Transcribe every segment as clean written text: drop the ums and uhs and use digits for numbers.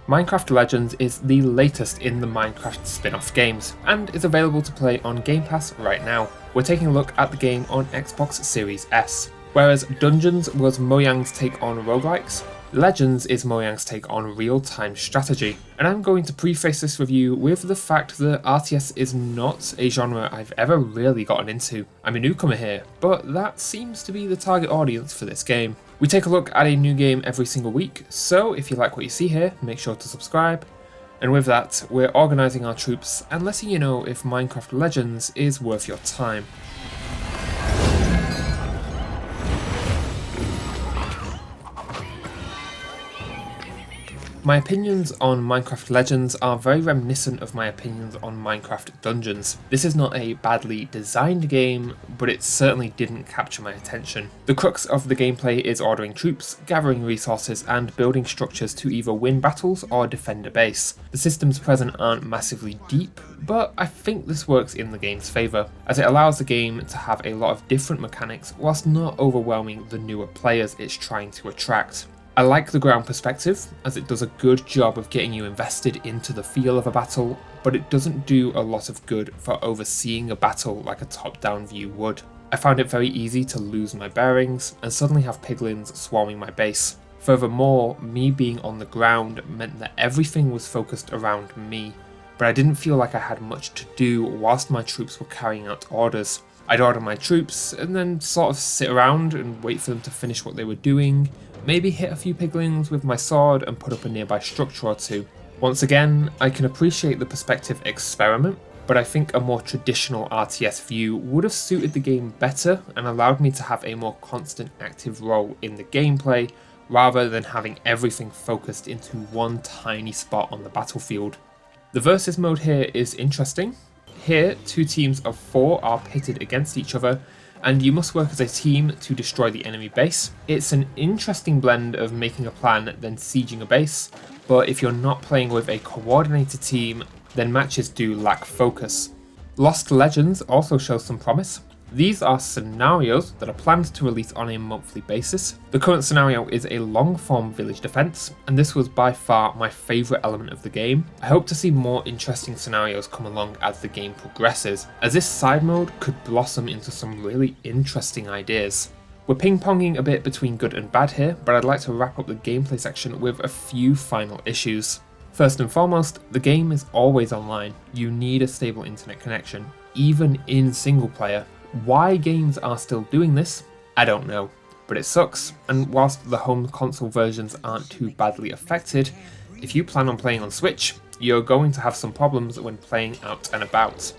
Minecraft Legends is the latest in the Minecraft spin-off games, and is available to play on Game Pass right now. We're taking a look at the game on Xbox Series S. Whereas Dungeons was Mojang's take on roguelikes, Legends is Mojang's take on real-time strategy, and I'm going to preface this review with the fact that RTS is not a genre I've ever really gotten into. I'm a newcomer here, but that seems to be the target audience for this game. We take a look at a new game every single week, so if you like what you see here, make sure to subscribe. And with that, we're organising our troops and letting you know if Minecraft Legends is worth your time. My opinions on Minecraft Legends are very reminiscent of my opinions on Minecraft Dungeons. This is not a badly designed game, but it certainly didn't capture my attention. The crux of the gameplay is ordering troops, gathering resources, and building structures to either win battles or defend a base. The systems present aren't massively deep, but I think this works in the game's favour, as it allows the game to have a lot of different mechanics whilst not overwhelming the newer players it's trying to attract. I like the ground perspective, as it does a good job of getting you invested into the feel of a battle, but it doesn't do a lot of good for overseeing a battle like a top-down view would. I found it very easy to lose my bearings and suddenly have piglins swarming my base. Furthermore, me being on the ground meant that everything was focused around me, but I didn't feel like I had much to do whilst my troops were carrying out orders. I'd order my troops and then sort of sit around and wait for them to finish what they were doing, maybe hit a few piglins with my sword and put up a nearby structure or two. Once again, I can appreciate the perspective experiment, but I think a more traditional RTS view would have suited the game better and allowed me to have a more constant active role in the gameplay, rather than having everything focused into one tiny spot on the battlefield. The versus mode here is interesting. Here, 2 teams of 4 are pitted against each other, and you must work as a team to destroy the enemy base. It's an interesting blend of making a plan then sieging a base, but if you're not playing with a coordinated team, then matches do lack focus. Lost Legends also shows some promise. These are scenarios that are planned to release on a monthly basis. The current scenario is a long-form village defense, and this was by far my favourite element of the game. I hope to see more interesting scenarios come along as the game progresses, as this side mode could blossom into some really interesting ideas. We're ping-ponging a bit between good and bad here, but I'd like to wrap up the gameplay section with a few final issues. First and foremost, the game is always online. You need a stable internet connection, even in single player. Why games are still doing this, I don't know, but it sucks, and whilst the home console versions aren't too badly affected, if you plan on playing on Switch, you're going to have some problems when playing out and about.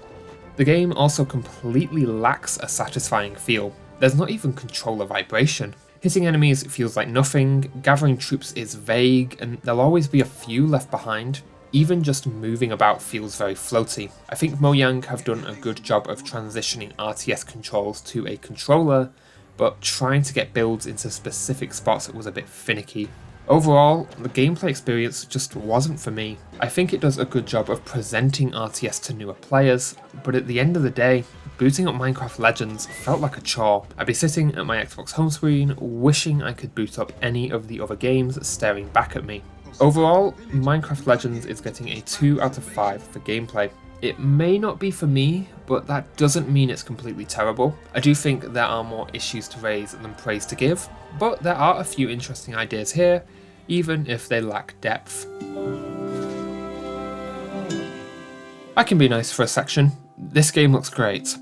The game also completely lacks a satisfying feel. There's not even controller vibration. Hitting enemies feels like nothing, gathering troops is vague, and there'll always be a few left behind. Even just moving about feels very floaty. I think Mojang have done a good job of transitioning RTS controls to a controller, but trying to get builds into specific spots was a bit finicky. Overall, the gameplay experience just wasn't for me. I think it does a good job of presenting RTS to newer players, but at the end of the day, booting up Minecraft Legends felt like a chore. I'd be sitting at my Xbox home screen, wishing I could boot up any of the other games staring back at me. Overall, Minecraft Legends is getting a 2 out of 5 for gameplay. It may not be for me, but that doesn't mean it's completely terrible. I do think there are more issues to raise than praise to give, but there are a few interesting ideas here, even if they lack depth. I can be nice for a section. This game looks great.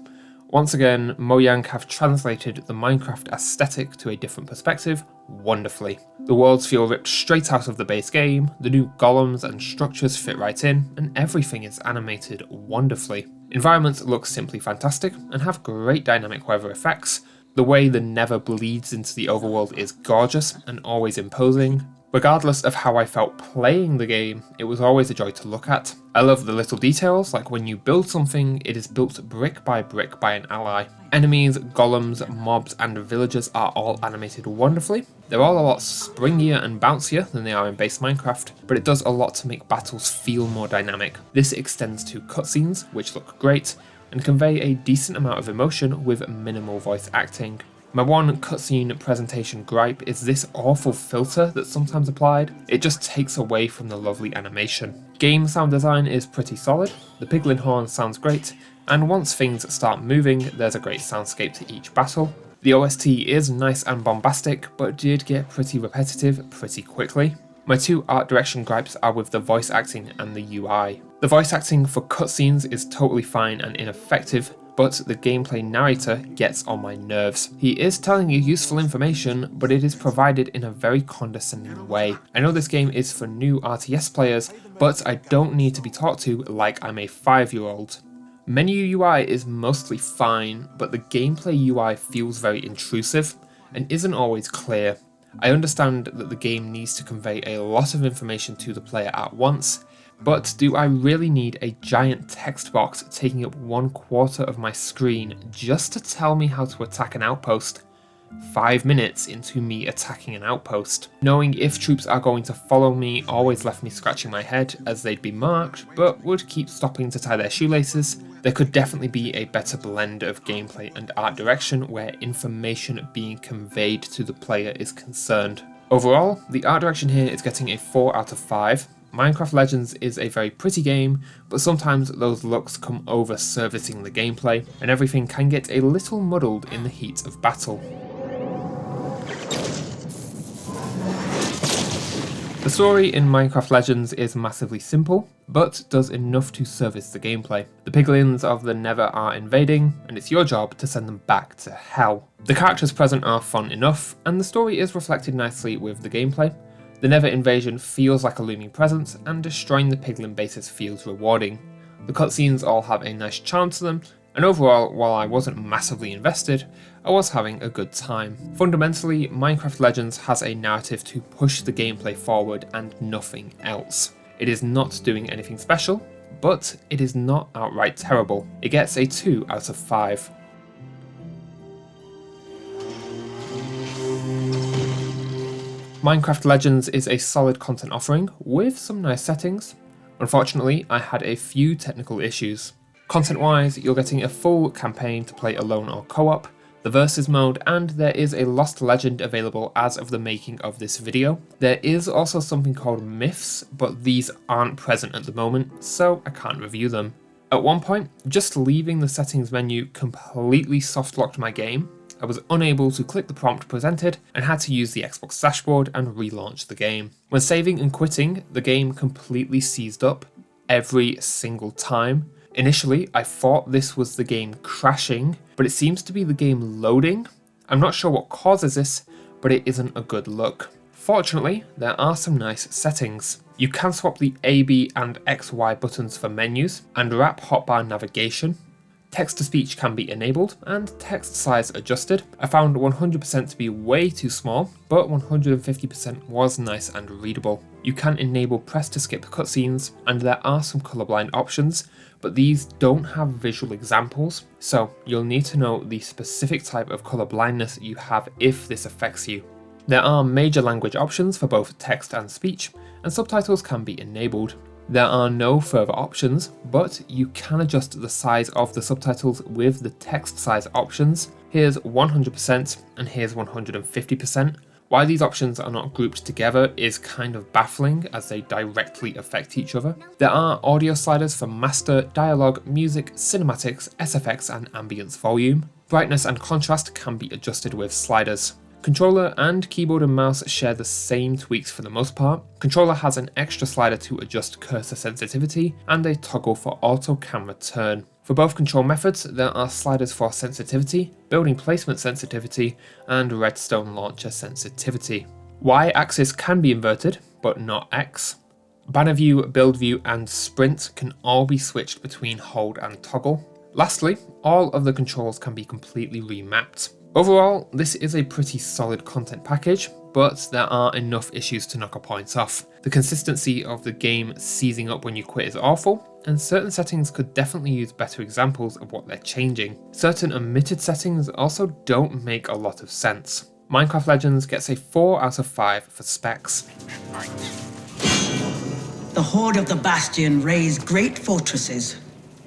Once again, Mojang have translated the Minecraft aesthetic to a different perspective wonderfully. The worlds feel ripped straight out of the base game, the new golems and structures fit right in, and everything is animated wonderfully. Environments look simply fantastic and have great dynamic weather effects. The way the Nether bleeds into the overworld is gorgeous and always imposing. Regardless of how I felt playing the game, it was always a joy to look at. I love the little details, like when you build something, it is built brick by an ally. Enemies, golems, mobs and villagers are all animated wonderfully. They're all a lot springier and bouncier than they are in base Minecraft, but it does a lot to make battles feel more dynamic. This extends to cutscenes, which look great, and convey a decent amount of emotion with minimal voice acting. My one cutscene presentation gripe is this awful filter that's sometimes applied. It just takes away from the lovely animation. Game sound design is pretty solid, the piglin horn sounds great, and once things start moving, there's a great soundscape to each battle. The OST is nice and bombastic, but did get pretty repetitive pretty quickly. My two art direction gripes are with the voice acting and the UI. The voice acting for cutscenes is totally fine and ineffective, but the gameplay narrator gets on my nerves. He is telling you useful information, but it is provided in a very condescending way. I know this game is for new RTS players, but I don't need to be talked to like I'm a 5-year-old. Menu UI is mostly fine, but the gameplay UI feels very intrusive and isn't always clear. I understand that the game needs to convey a lot of information to the player at once, but do I really need a giant text box taking up 1/4 of my screen just to tell me how to attack an outpost? 5 minutes into me attacking an outpost. Knowing if troops are going to follow me always left me scratching my head as they'd be marked, but would keep stopping to tie their shoelaces. There could definitely be a better blend of gameplay and art direction where information being conveyed to the player is concerned. Overall, the art direction here is getting a 4 out of 5. Minecraft Legends is a very pretty game, but sometimes those looks come over servicing the gameplay, and everything can get a little muddled in the heat of battle. The story in Minecraft Legends is massively simple, but does enough to service the gameplay. The piglins of the Nether are invading, and it's your job to send them back to hell. The characters present are fun enough, and the story is reflected nicely with the gameplay. The Nether invasion feels like a looming presence, and destroying the piglin bases feels rewarding. The cutscenes all have a nice charm to them, and overall, while I wasn't massively invested, I was having a good time. Fundamentally, Minecraft Legends has a narrative to push the gameplay forward and nothing else. It is not doing anything special, but it is not outright terrible. It gets a 2 out of 5. Minecraft Legends is a solid content offering with some nice settings. Unfortunately, I had a few technical issues. Content-wise, you're getting a full campaign to play alone or co-op, the versus mode, and there is a lost legend available as of the making of this video. There is also something called myths, but these aren't present at the moment, so I can't review them. At one point, just leaving the settings menu completely soft-locked my game. I was unable to click the prompt presented and had to use the Xbox dashboard and relaunch the game. When saving and quitting, the game completely seized up every single time. Initially, I thought this was the game crashing, but it seems to be the game loading. I'm not sure what causes this, but it isn't a good look. Fortunately, there are some nice settings. You can swap the A, B and XY buttons for menus and wrap hotbar navigation. Text-to-speech can be enabled and text size adjusted. I found 100% to be way too small, but 150% was nice and readable. You can enable press to skip cutscenes, and there are some colorblind options, but these don't have visual examples, so you'll need to know the specific type of color blindness you have if this affects you. There are major language options for both text and speech, and subtitles can be enabled. There are no further options, but you can adjust the size of the subtitles with the text size options. Here's 100% and here's 150%. Why these options are not grouped together is kind of baffling as they directly affect each other. There are audio sliders for master, dialogue, music, cinematics, SFX and ambience volume. Brightness and contrast can be adjusted with sliders. Controller and keyboard and mouse share the same tweaks for the most part. Controller has an extra slider to adjust cursor sensitivity and a toggle for auto camera turn. For both control methods, there are sliders for sensitivity, building placement sensitivity, and redstone launcher sensitivity. Y-axis can be inverted, but not X. Banner view, build view, and sprint can all be switched between hold and toggle. Lastly, all of the controls can be completely remapped. Overall, this is a pretty solid content package, but there are enough issues to knock a point off. The consistency of the game seizing up when you quit is awful, and certain settings could definitely use better examples of what they're changing. Certain omitted settings also don't make a lot of sense. Minecraft Legends gets a 4 out of 5 for specs. The Horde of the Bastion raise great fortresses.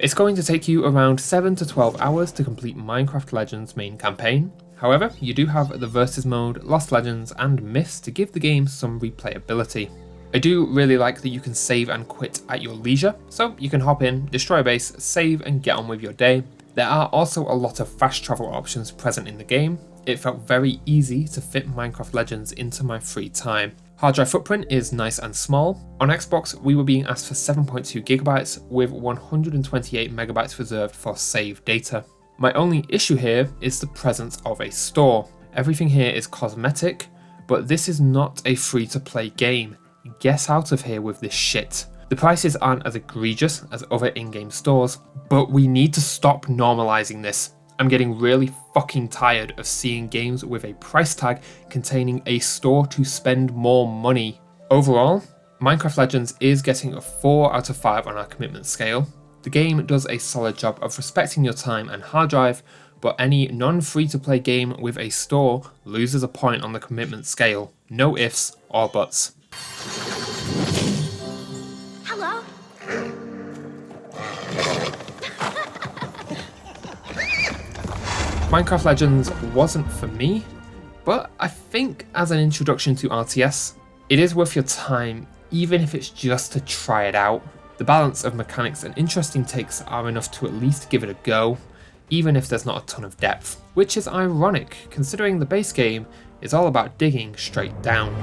It's going to take you around 7 to 12 hours to complete Minecraft Legends main campaign. However, you do have the Versus mode, Lost Legends and Myths to give the game some replayability. I do really like that you can save and quit at your leisure, so you can hop in, destroy a base, save and get on with your day. There are also a lot of fast travel options present in the game. It felt very easy to fit Minecraft Legends into my free time. Hard drive footprint is nice and small. On Xbox, we were being asked for 7.2 gigabytes with 128 megabytes reserved for save data. My only issue here is the presence of a store. Everything here is cosmetic, but this is not a free-to-play game. Get out of here with this shit. The prices aren't as egregious as other in-game stores, but we need to stop normalizing this. I'm getting really fucking tired of seeing games with a price tag containing a store to spend more money. Overall, Minecraft Legends is getting a 4 out of 5 on our commitment scale. The game does a solid job of respecting your time and hard drive, but any non-free-to-play game with a store loses a point on the commitment scale. No ifs or buts. Hello? Minecraft Legends wasn't for me, but I think as an introduction to RTS, it is worth your time, even if it's just to try it out. The balance of mechanics and interesting takes are enough to at least give it a go, even if there's not a ton of depth, which is ironic considering the base game is all about digging straight down.